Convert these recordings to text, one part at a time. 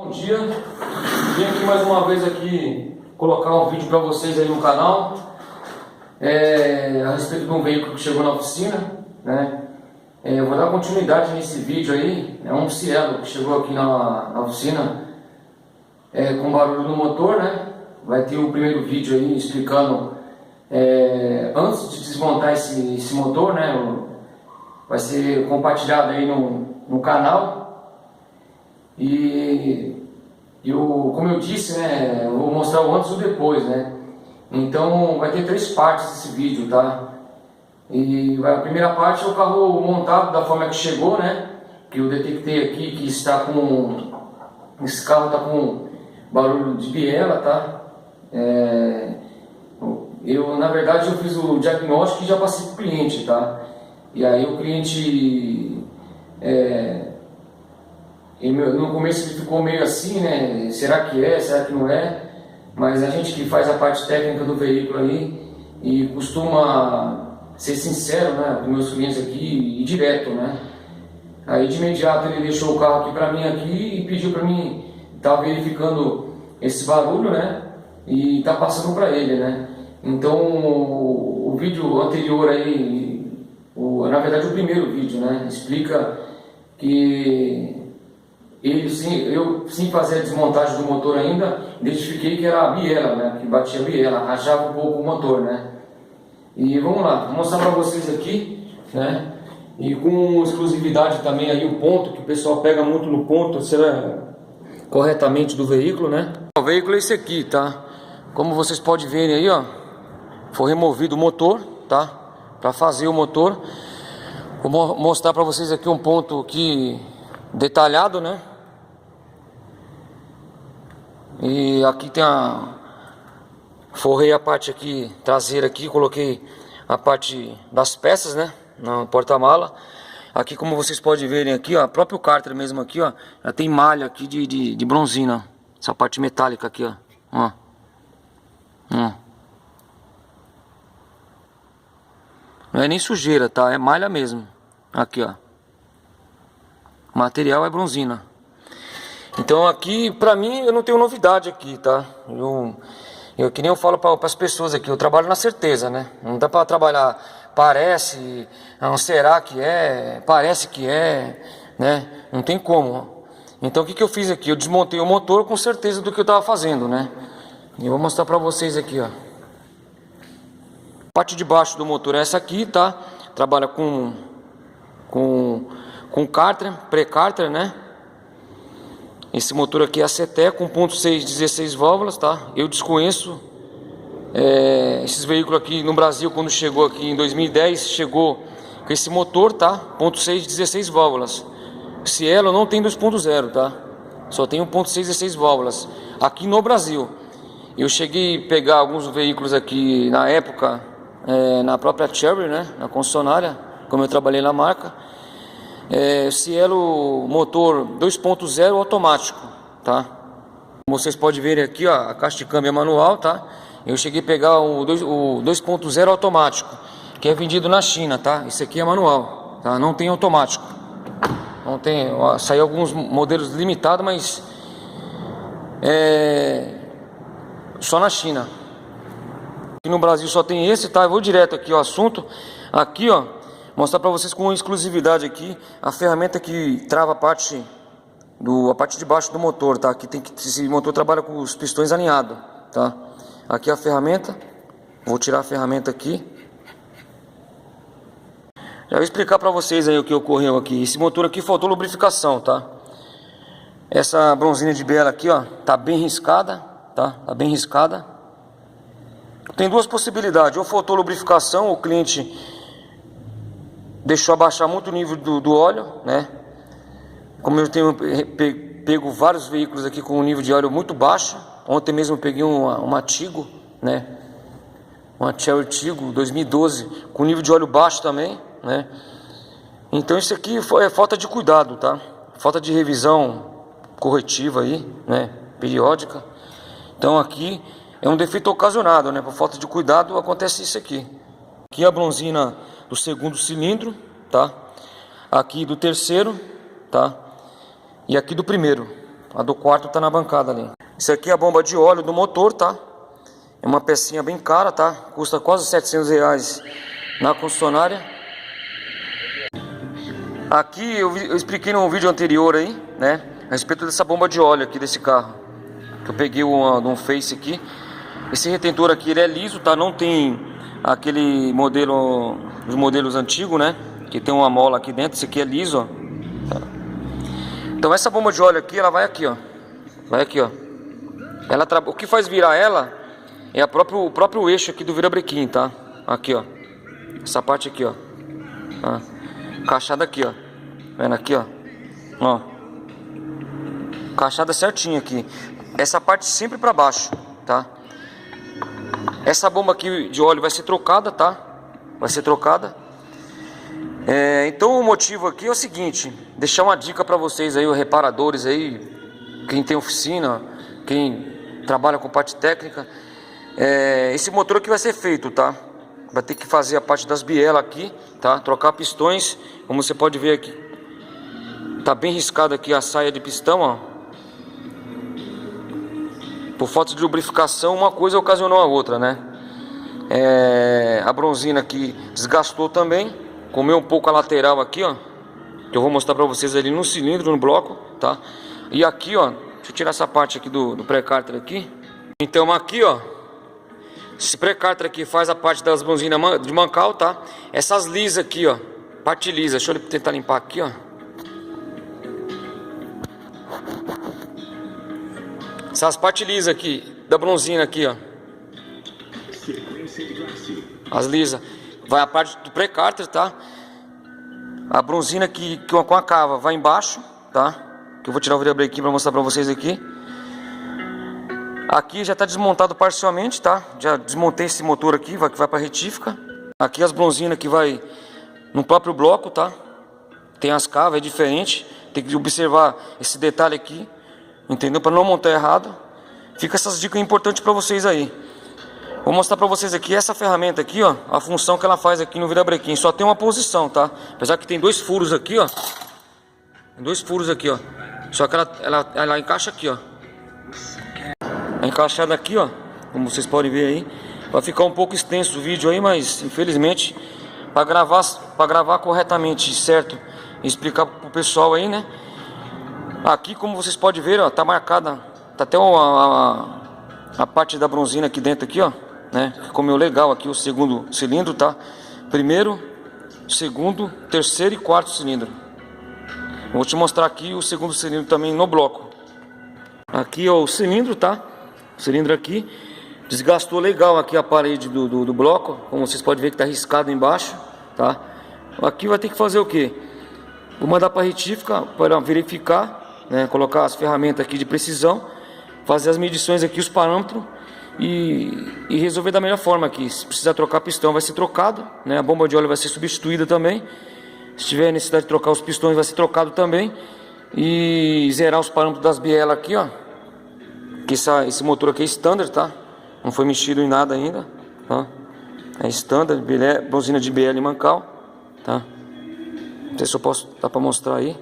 bom dia. Vim aqui mais uma vez aqui colocar um vídeo para vocês aí no canal a respeito de um veículo que chegou na oficina, né? Eu vou dar continuidade nesse vídeo aí. É um Cielo que chegou aqui na oficina com barulho no motor, né? Vai ter o primeiro vídeo aí explicando antes de desmontar esse motor, né? Vai ser compartilhado aí no canal. Como eu disse, né, eu vou mostrar o antes e o depois, né? Então vai ter 3 partes esse vídeo, tá? A primeira parte é o carro montado da forma que chegou, né? Que eu detectei aqui que esse carro está com barulho de biela, tá? Na verdade eu fiz o diagnóstico e já passei para o cliente, tá? E aí o cliente no começo ele ficou meio assim, né? Será que é? Será que não é? Mas a gente que faz a parte técnica do veículo aí e costuma ser sincero, né, com meus clientes aqui e direto, né? Aí de imediato ele deixou o carro aqui para mim aqui e pediu para mim estar verificando esse barulho, né? E tá passando para ele, né? Então o vídeo anterior aí, na verdade o primeiro vídeo, né, explica que eu, sem fazer a desmontagem do motor ainda, identifiquei que era a biela, né? Que batia a biela, rachava um pouco o motor, né? E vamos lá, vou mostrar para vocês aqui, né? E com exclusividade também aí o ponto, que o pessoal pega muito no ponto, será corretamente do veículo, né? O veículo é esse aqui, tá? Como vocês podem ver aí, ó, foi removido o motor, tá? Para fazer o motor. Vou mostrar para vocês aqui um ponto aqui detalhado, né? E aqui tem forrei a parte aqui traseira aqui, coloquei a parte das peças, né, no porta-mala. Aqui, como vocês podem verem aqui, ó, próprio cárter mesmo aqui, ó, já tem malha aqui de bronzina, essa parte metálica aqui, ó. Não é nem sujeira, tá? É malha mesmo. Aqui, ó. O material é bronzina. Então aqui, pra mim, eu não tenho novidade aqui, tá? Que nem eu falo para as pessoas aqui, eu trabalho na certeza, né? Não dá para trabalhar, parece, não será que é, parece que é, né? Não tem como. Então o que eu fiz aqui? Eu desmontei o motor com certeza do que eu estava fazendo, né? E eu vou mostrar para vocês aqui, ó. A parte de baixo do motor é essa aqui, tá? Trabalha com cárter, pré-cárter, né? Esse motor aqui é a CT com 1.6, 16 válvulas, tá? Eu desconheço esses veículos aqui no Brasil. Quando chegou aqui em 2010, chegou com esse motor, tá? 1.6, 16 válvulas. Cielo não tem 2.0, tá? Só tem 1.6, 16 válvulas aqui no Brasil. Eu cheguei a pegar alguns veículos aqui na época, na própria Cherry, né? Na concessionária, como eu trabalhei na marca. Cielo motor 2.0 automático, tá? Como vocês podem ver aqui, ó, a caixa de câmbio é manual, tá? Eu cheguei a pegar o 2.0 automático, que é vendido na China, tá? Esse aqui é manual, tá? Não tem automático. Não tem, saiu alguns modelos limitados, mas só na China. Aqui no Brasil só tem esse, tá? Eu vou direto aqui ao assunto. Aqui, ó, mostrar para vocês com exclusividade aqui a ferramenta que trava a parte de baixo do motor, tá? Aqui esse motor trabalha com os pistões alinhados, tá? Aqui a ferramenta, vou tirar a ferramenta aqui. Já vou explicar para vocês aí o que ocorreu aqui. Esse motor aqui faltou lubrificação, tá? Essa bronzina de biela aqui, ó, tá bem riscada, tá? Tá bem riscada. Tem duas possibilidades: ou faltou lubrificação, o cliente deixou abaixar muito o nível do óleo, né? Como eu tenho pego vários veículos aqui com um nível de óleo muito baixo. Ontem mesmo eu peguei uma Tigo, né? Uma Cherry Tigo 2012 com nível de óleo baixo também, né? Então isso aqui é falta de cuidado, tá? Falta de revisão corretiva aí, né? Periódica. Então aqui é um defeito ocasionado, né? Por falta de cuidado acontece isso aqui. Aqui a bronzina do segundo cilindro, tá? Aqui do terceiro, tá? E aqui do primeiro. A do quarto tá na bancada ali. Isso aqui é a bomba de óleo do motor, tá? É uma pecinha bem cara, tá? Custa quase R$700 na concessionária. Aqui eu expliquei num vídeo anterior aí, né? A respeito dessa bomba de óleo aqui desse carro. Que eu peguei um Face aqui. Esse retentor aqui, ele é liso, tá? Não tem aquele modelo, os modelos antigos, né? Que tem uma mola aqui dentro. Esse aqui é liso, ó. Tá. Então essa bomba de óleo aqui, ela vai aqui, ó. Vai aqui, ó. O que faz virar ela é o próprio eixo aqui do virabrequim, tá? Aqui, ó. Essa parte aqui, ó. Tá? Caixada aqui, ó. Vendo aqui, ó. Ó. Caixada certinha aqui. Essa parte sempre pra baixo, tá? Essa bomba aqui de óleo vai ser trocada, tá? Vai ser trocada. Então o motivo aqui é o seguinte. Deixar uma dica pra vocês aí, os reparadores aí. Quem tem oficina, quem trabalha com parte técnica. Esse motor aqui vai ser feito, tá? Vai ter que fazer a parte das bielas aqui, tá? Trocar pistões. Como você pode ver aqui, tá bem riscado aqui a saia de pistão, ó. Por falta de lubrificação, uma coisa ocasionou a outra, né? A bronzina aqui desgastou também. Comeu um pouco a lateral aqui, ó. Que eu vou mostrar pra vocês ali no cilindro, no bloco, tá? E aqui, ó. Deixa eu tirar essa parte aqui do pré-cárter aqui. Então aqui, ó. Esse pré-cárter aqui faz a parte das bronzinas de mancal, tá? Essas lisas aqui, ó. Parte lisa. Deixa eu tentar limpar aqui, ó. Essas partes lisas aqui, da bronzina aqui, ó. As lisas. Vai a parte do pré-cárter, tá? A bronzina aqui com a cava vai embaixo, tá? Que eu vou tirar o virabrequim pra mostrar pra vocês aqui. Aqui já tá desmontado parcialmente, tá? Já desmontei esse motor aqui, que vai pra retífica. Aqui as bronzinas que vai no próprio bloco, tá? Tem as cavas, é diferente. Tem que observar esse detalhe aqui. Entendeu? Para não montar errado. Fica essas dicas importantes para vocês aí. Vou mostrar para vocês aqui essa ferramenta aqui, ó. A função que ela faz aqui no virabrequim. Só tem uma posição, tá? Apesar que tem dois furos aqui, ó. Tem dois furos aqui, ó. Só que ela encaixa aqui, ó. É encaixada aqui, ó. Como vocês podem ver aí. Vai ficar um pouco extenso o vídeo aí, mas infelizmente para gravar corretamente, certo? E explicar pro pessoal aí, né? Aqui, como vocês podem ver, ó, tá marcada, tá até a parte da bronzina aqui dentro aqui, ó, né? Comeu legal aqui o segundo cilindro, tá? Primeiro, segundo, terceiro e quarto cilindro. Vou te mostrar aqui o segundo cilindro também no bloco. Aqui, ó, o cilindro, tá? O cilindro aqui desgastou legal aqui a parede do bloco, como vocês podem ver que tá riscado embaixo, tá? Aqui vai ter que fazer o que? Vou mandar para retífica para verificar, né, colocar as ferramentas aqui de precisão, fazer as medições aqui, os parâmetros e resolver da melhor forma aqui. Se precisar trocar pistão vai ser trocado, né, a bomba de óleo vai ser substituída também. Se tiver necessidade de trocar os pistões vai ser trocado também. E zerar os parâmetros das bielas aqui, ó. Que esse motor aqui é standard, tá? Não foi mexido em nada ainda, tá? É standard, bronzina de BL mancal, tá? Não sei se eu posso dar para mostrar aí.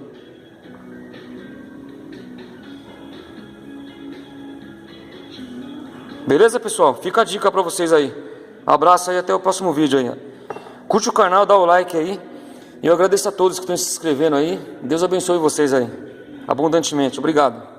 Beleza, pessoal? Fica a dica para vocês aí. Abraço aí, até o próximo vídeo aí. Curte o canal, dá o like aí. E eu agradeço a todos que estão se inscrevendo aí. Deus abençoe vocês aí abundantemente. Obrigado.